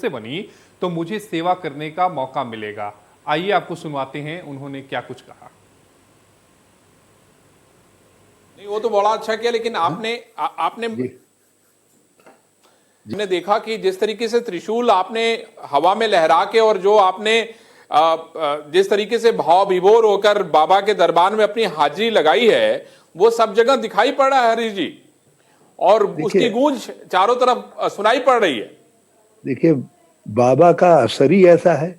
से बनी तो मुझे सेवा करने का मौका मिलेगा। आइए आपको सुनवाते हैं उन्होंने क्या कुछ कहा। नहीं, वो तो बड़ा अच्छा किया, लेकिन आपने जी ने देखा कि जिस तरीके से त्रिशूल आपने हवा में लहरा के और जो आपने जिस तरीके से भाव विभोर होकर बाबा के दरबार में अपनी हाजिरी लगाई है, वो सब जगह दिखाई पड़ रहा है हरीश जी, और उसकी देखिए गूंज चारों तरफ सुनाई पड़ रही है। देखिए बाबा का असर ही ऐसा है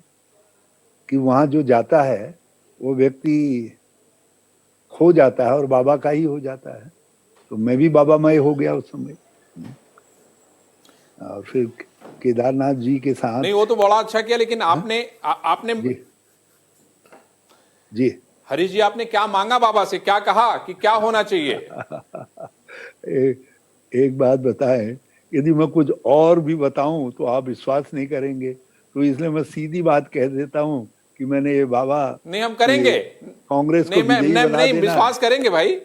कि वहां जो जाता है वो व्यक्ति खो जाता है और बाबा का ही हो जाता है। तो मैं भी बाबामय हो गया उस समय। और फिर केदारनाथ जी के साथ। नहीं, वो तो बड़ा अच्छा किया, लेकिन हाँ? आपने जी जी हरीश जी, आपने क्या मांगा बाबा से, क्या कहा कि क्या होना चाहिए? एक बात बताएं, यदि मैं कुछ और भी बताऊं तो आप विश्वास नहीं करेंगे, तो इसलिए मैं सीधी बात कह देता हूं कि मैंने ये बाबा नहीं, हम कि करेंगे। कांग्रेस को नहीं, मैं विजयी नहीं, बना नहीं, देना, विश्वास करेंगे भाई।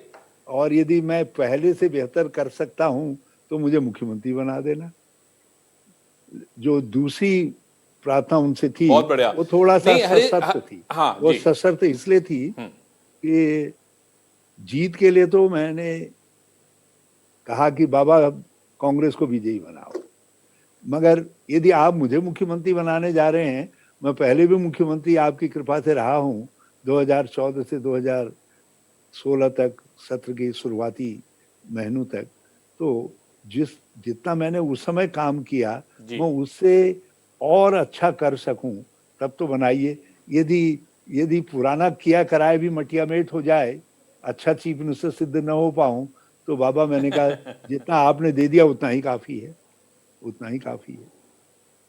और यदि मैं पहले से बेहतर कर सकता हूं तो मुझे मुख्यमंत्री बना देना। जो दूसरी प्रार्थना उनसे थी बहुत बढ़िया। वो थोड़ा सा नहीं हरी, सशर्त थी। हाँ वो जी। सशर्त इसलिए थी कि जीत के लिए तो मैंने कहा कि बाबा कांग्रेस को विजयी बनाओ, मगर यदि आप मुझे मुख्यमंत्री बनाने जा रहे हैं, मैं पहले भी मुख्यमंत्री आपकी कृपा से रहा हूं 2014 से 2016 तक, सत्र की शुरुआती महीनों तक। तो जितना मैंने उस समय काम किया जी। मैं उससे और अच्छा कर सकूं तब तो बनाइए। यदि यदि पुराना किया कराए भी मटिया मेट हो जाए, अच्छा चीफ मिनिस्टर सिद्ध न हो पाऊं, तो बाबा मैंने कहा जितना आपने दे दिया उतना ही काफी है, उतना ही काफी है।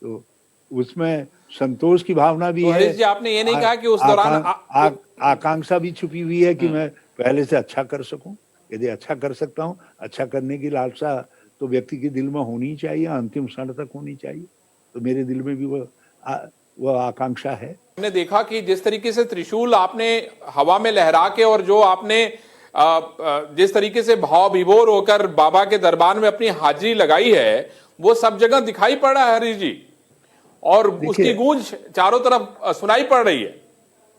तो उसमें संतोष की भावना भी तो है। हरीश जी, आपने ये नहीं आ, कहा कि उस दौरान आकां, आ, आकांक्षा भी छुपी हुई है कि मैं पहले से अच्छा कर सकूं। यदि अच्छा कर सकता हूं, अच्छा करने की लालसा तो व्यक्ति के दिल में होनी चाहिए, अंतिम क्षण तक होनी चाहिए। तो मेरे दिल में भी वो आकांक्षा है। हमने देखा कि जिस तरीके से त्रिशूल आपने हवा में लहरा के और जो आपने जिस तरीके से भाव विभोर होकर बाबा के दरबार में अपनी हाजिरी लगाई है, वो सब जगह दिखाई पड़ रहा है हरीश जी, और उसकी देखिए गूंज चारों तरफ सुनाई पड़ रही है।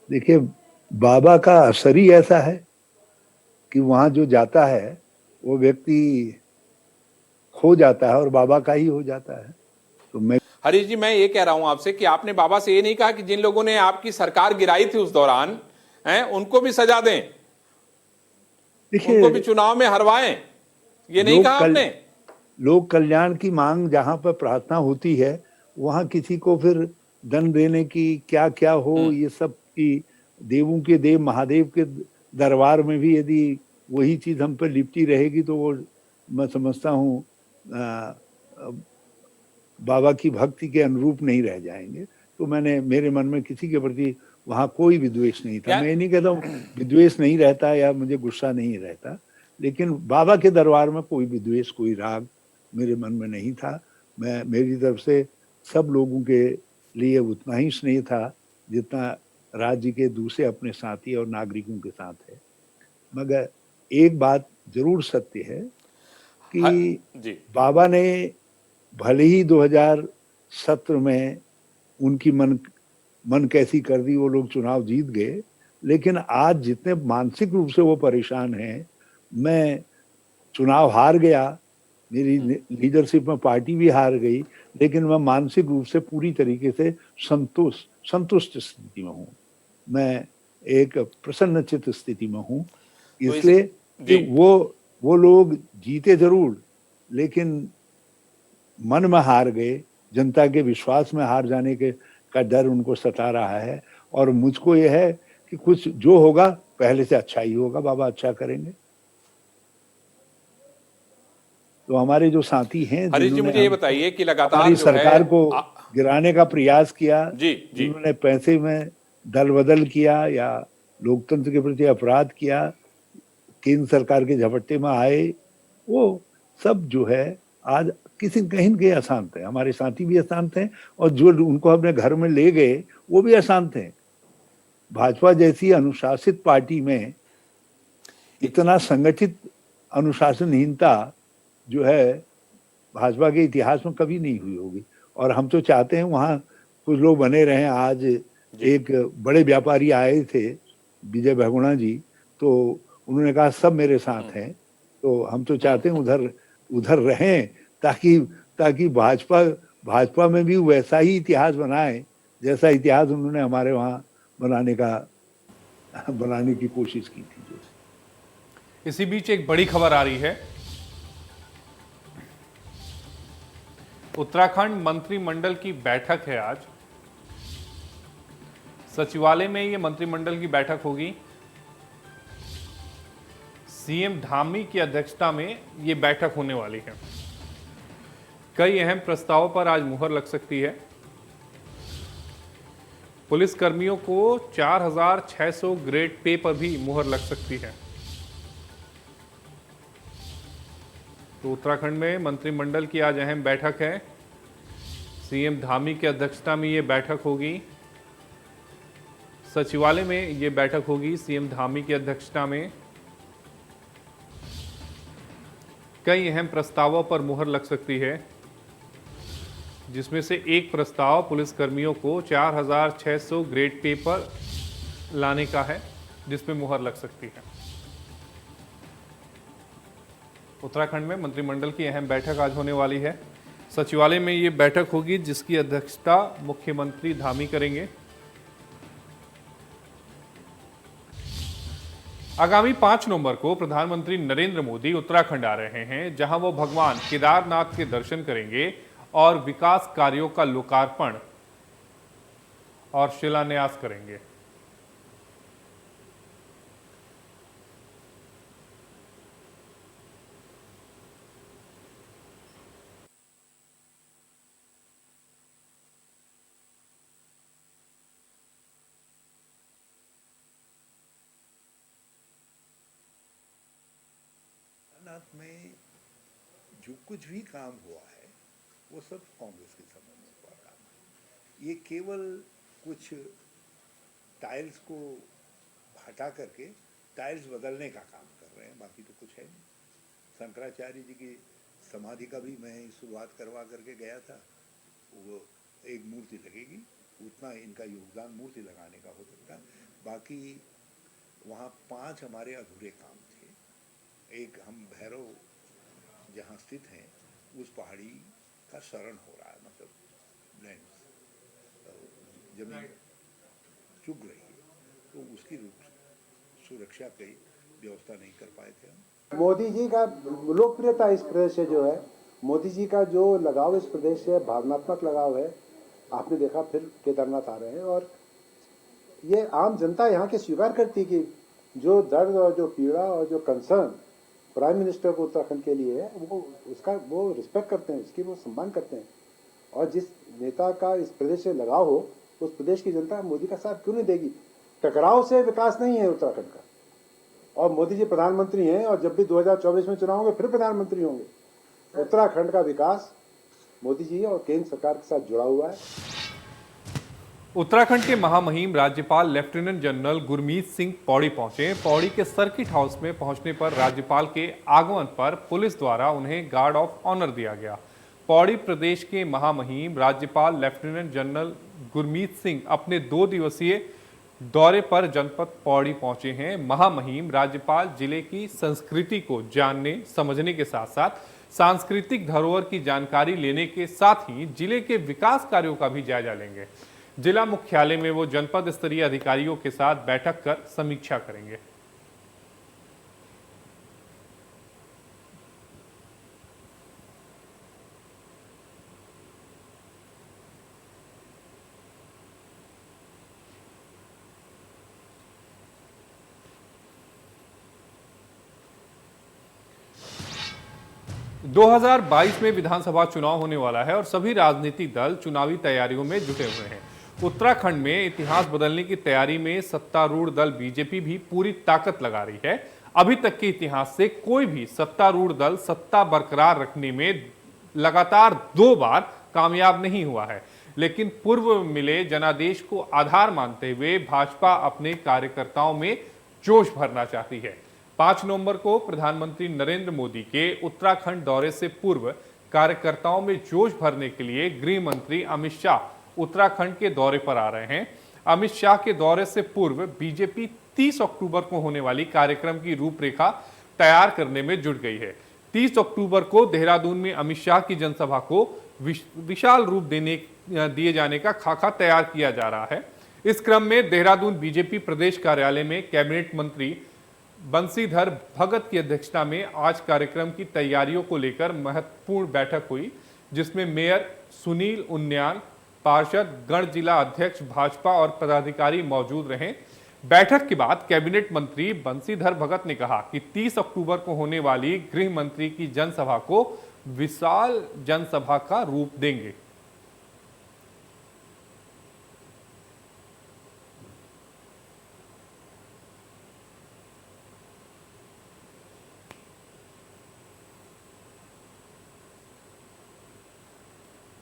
देखिए बाबा का असर ही ऐसा है कि वहां जो जाता है वो व्यक्ति खो जाता है और बाबा का ही हो जाता है। तो मैं हरीश जी, मैं ये कह रहा हूं आपसे कि आपने बाबा से ये नहीं कहा कि जिन लोगों ने आपकी सरकार गिराई थी उस दौरान, हैं, उनको भी सजा दें, उनको भी देखिए चुनाव में हरवाएं, ये नहीं लोक कहा कल आपने? लोक कल्याण की मांग जहां पर प्रार्थना होती है वहां किसी को फिर दंड देने की क्या क्या हो, ये सब की देवों के देव महादेव के दरबार में भी यदि वही चीज हम पर लिपटी रहेगी तो वो मैं समझता हूँ बाबा की भक्ति के अनुरूप नहीं रह जाएंगे। तो मेरे मन में किसी के प्रति वहां कोई विद्वेष नहीं था। क्या? मैं ये नहीं कहता हूँ विद्वेष नहीं रहता या मुझे गुस्सा नहीं रहता, लेकिन बाबा के दरबार में कोई विद्वेष, कोई राग मेरे मन में नहीं था। मेरी तरफ से सब लोगों के लिए उतना ही स्नेह था जितना राज्य के दूसरे अपने साथी और नागरिकों के साथ है। मगर एक बात जरूर सत्य है कि जी। बाबा ने भले ही 2017 में उनकी मन कैसी कर दी, वो लोग चुनाव जीत गए, लेकिन आज जितने मानसिक रूप से वो परेशान हैं, मैं चुनाव हार गया, मेरी लीडरशिप में पार्टी भी हार गई, लेकिन मैं मानसिक रूप से पूरी तरीके से संतुष्ट स्थिति में हूँ। मैं एक प्रसन्न चित्त स्थिति में हूँ, तो इस इसलिए कि जी। वो लोग जीते जरूर, लेकिन मन में हार गए, जनता के विश्वास में हार जाने के का डर उनको सता रहा है। और मुझको ये है कि कुछ जो होगा पहले से अच्छा ही होगा, बाबा अच्छा करेंगे। तो हमारे जो साथी हैं हरीश जी, जिन्होंने मुझे ये हमको बताइए कि लगातार हमारी जो है सरकार को गिराने का प्रयास किया, जी जी। जिन्होंने पैसे में दल बदल किया या लोकतंत्र के प्रति अपराध किया, केंद्र सरकार के झपट्टे में आए, वो सब जो है आज किसी कहीं के अशांत है। हमारे साथी भी अशांत हैं और जो उनको अपने घर में ले गए वो भी अशांत हैं। भाजपा जैसी अनुशासित पार्टी में इतना संगठित अनुशासनहीनता जो है भाजपा के इतिहास में कभी नहीं हुई होगी। और हम तो चाहते हैं वहाँ कुछ लोग बने रहें। आज एक बड़े व्यापारी आए थे, विजय बहुगुणा जी, तो उन्होंने कहा सब मेरे साथ हैं। तो हम तो चाहते हैं उधर उधर रहें, ताकि ताकि भाजपा में भी वैसा ही इतिहास बनाए जैसा इतिहास उन्होंने हमारे वहाँ बनाने की कोशिश की थी। जो इसी बीच एक बड़ी खबर आ रही है। उत्तराखंड मंत्रिमंडल की बैठक है आज। सचिवालय में ये मंत्रिमंडल की बैठक होगी। सीएम धामी की अध्यक्षता में ये बैठक होने वाली है। कई अहम प्रस्तावों पर आज मुहर लग सकती है। पुलिस कर्मियों को 4,600 ग्रेड पे पर भी मुहर लग सकती है। तो उत्तराखंड में मंत्रिमंडल की आज अहम बैठक है। सीएम धामी की अध्यक्षता में ये बैठक होगी। सचिवालय में ये बैठक होगी सीएम धामी की अध्यक्षता में। कई अहम प्रस्तावों पर मुहर लग सकती है, जिसमें से एक प्रस्ताव पुलिस कर्मियों को 4,600 ग्रेड पे पर लाने का है, जिसमें मुहर लग सकती है। उत्तराखंड में मंत्रिमंडल की अहम बैठक आज होने वाली है। सचिवालय में ये बैठक होगी, जिसकी अध्यक्षता मुख्यमंत्री धामी करेंगे। आगामी 5 नवंबर को प्रधानमंत्री नरेंद्र मोदी उत्तराखंड आ रहे हैं, जहां वो भगवान केदारनाथ के दर्शन करेंगे और विकास कार्यों का लोकार्पण और शिलान्यास करेंगे। केदारनाथ में जो कुछ भी काम हुआ है वो सब कांग्रेस के समय में हुआ काम है। ये केवल कुछ टाइल्स को हटा करके टाइल्स बदलने का काम कर रहे हैं, बाकी तो कुछ है नहीं। शंकराचार्य जी की समाधि का भी मैं शुरुआत करवा करके गया था। वो एक मूर्ति लगेगी, उतना इनका योगदान मूर्ति लगाने का हो सकता है। बाकी वहाँ 5 हमारे अधूरे काम थे। एक, हम भैरव जहाँ स्थित हैं उस पहाड़ी का शरण हो रहा है, मतलब लैंड जमीन चुग रही है, तो उसकी सुरक्षा की व्यवस्था नहीं कर पाए थे हम। मोदी जी का लोकप्रियता इस प्रदेश से जो है, मोदी जी का जो लगाव इस प्रदेश से भावनात्मक लगाव है, आपने देखा फिर केदारनाथ आ रहे हैं। और ये आम जनता यहाँ की स्वीकार करती कि जो दर्द और जो पीड़ा और जो कंसर्न प्राइम मिनिस्टर को उत्तराखंड के लिए है, वो रिस्पेक्ट करते हैं, इसकी वो सम्मान करते हैं। और जिस नेता का इस प्रदेश से लगाव हो, उस प्रदेश की जनता मोदी का साथ क्यों नहीं देगी। टकराव से विकास नहीं है उत्तराखंड का। और मोदी जी प्रधानमंत्री हैं, और जब भी 2024 में चुनाव होंगे फिर प्रधानमंत्री होंगे। उत्तराखंड का विकास मोदी जी और केंद्र सरकार के साथ जुड़ा हुआ है। उत्तराखंड के महामहिम राज्यपाल लेफ्टिनेंट जनरल गुरमीत सिंह पौड़ी पहुंचे। पौड़ी के सर्किट हाउस में पहुंचने पर राज्यपाल के आगमन पर पुलिस द्वारा उन्हें गार्ड ऑफ ऑनर दिया गया। पौड़ी प्रदेश के महामहिम राज्यपाल लेफ्टिनेंट जनरल गुरमीत सिंह अपने 2 दिवसीय दौरे पर जनपद पौड़ी पहुंचे हैं। महामहिम राज्यपाल जिले की संस्कृति को जानने समझने के साथ साथ सांस्कृतिक धरोहर की जानकारी लेने के साथ ही जिले के विकास कार्यों का भी जायजा लेंगे। जिला मुख्यालय में वो जनपद स्तरीय अधिकारियों के साथ बैठक कर समीक्षा करेंगे। दो 2022 में विधानसभा चुनाव होने वाला है और सभी राजनीतिक दल चुनावी तैयारियों में जुटे हुए हैं। उत्तराखंड में इतिहास बदलने की तैयारी में सत्तारूढ़ दल बीजेपी भी पूरी ताकत लगा रही है। अभी तक के इतिहास से कोई भी सत्तारूढ़ दल सत्ता बरकरार रखने में लगातार 2 बार कामयाब नहीं हुआ है, लेकिन पूर्व में मिले जनादेश को आधार मानते हुए भाजपा अपने कार्यकर्ताओं में जोश भरना चाहती है। 5 नवंबर को प्रधानमंत्री नरेंद्र मोदी के उत्तराखंड दौरे से पूर्व कार्यकर्ताओं में जोश भरने के लिए गृह मंत्री अमित शाह उत्तराखंड के दौरे पर आ रहे हैं। अमित शाह के दौरे से पूर्व बीजेपी 30 अक्टूबर को होने वाली कार्यक्रम की रूपरेखा तैयार करने में जुट गई है। 30 अक्टूबर को देहरादून में अमित शाह की जनसभा को विशाल रूप दिए जाने का खाका तैयार किया जा रहा है। इस क्रम में देहरादून बीजेपी प्रदेश कार्यालय में कैबिनेट मंत्री बंशीधर भगत की अध्यक्षता में आज कार्यक्रम की तैयारियों को लेकर महत्वपूर्ण बैठक हुई, जिसमें मेयर सुनील उनियाल, पार्षद गण, जिला अध्यक्ष भाजपा और पदाधिकारी मौजूद रहे। बैठक के बाद कैबिनेट मंत्री बंशीधर भगत ने कहा कि 30 अक्टूबर को होने वाली गृह मंत्री की जनसभा को विशाल जनसभा का रूप देंगे।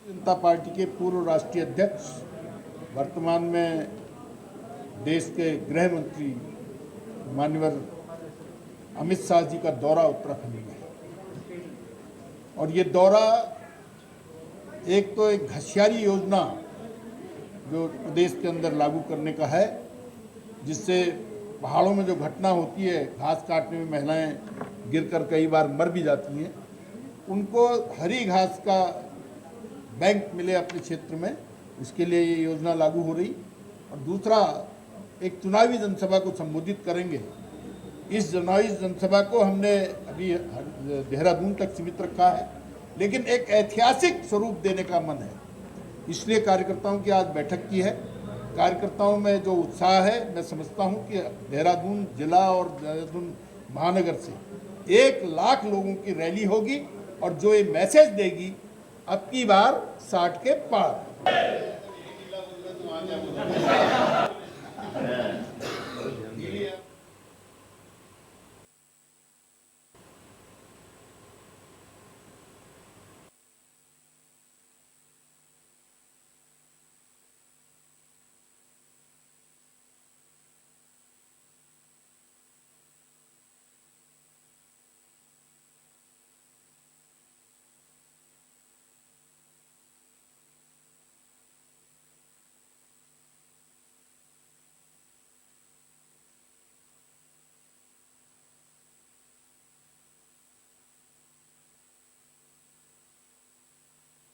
जनता पार्टी के पूर्व राष्ट्रीय अध्यक्ष, वर्तमान में देश के गृह मंत्री माननीय अमित शाह जी का दौरा उत्तराखंड में है। और ये दौरा एक घसियारी योजना जो प्रदेश के अंदर लागू करने का है, जिससे पहाड़ों में जो घटना होती है, घास काटने में महिलाएं गिरकर कई बार मर भी जाती हैं, उनको हरी घास का बैंक मिले अपने क्षेत्र में, इसके लिए ये योजना लागू हो रही। और दूसरा, एक चुनावी जनसभा को संबोधित करेंगे। इस चुनावी जनसभा को हमने अभी देहरादून तक सीमित रखा है, लेकिन एक ऐतिहासिक स्वरूप देने का मन है, इसलिए कार्यकर्ताओं की आज बैठक की है। कार्यकर्ताओं में जो उत्साह है, मैं समझता हूं कि देहरादून जिला और देहरादून महानगर से 1 लाख लोगों की रैली होगी और जो ये मैसेज देगी, अब की बार 60 के पार।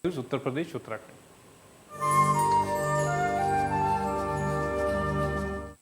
उत्तर प्रदेश उत्तराखंड।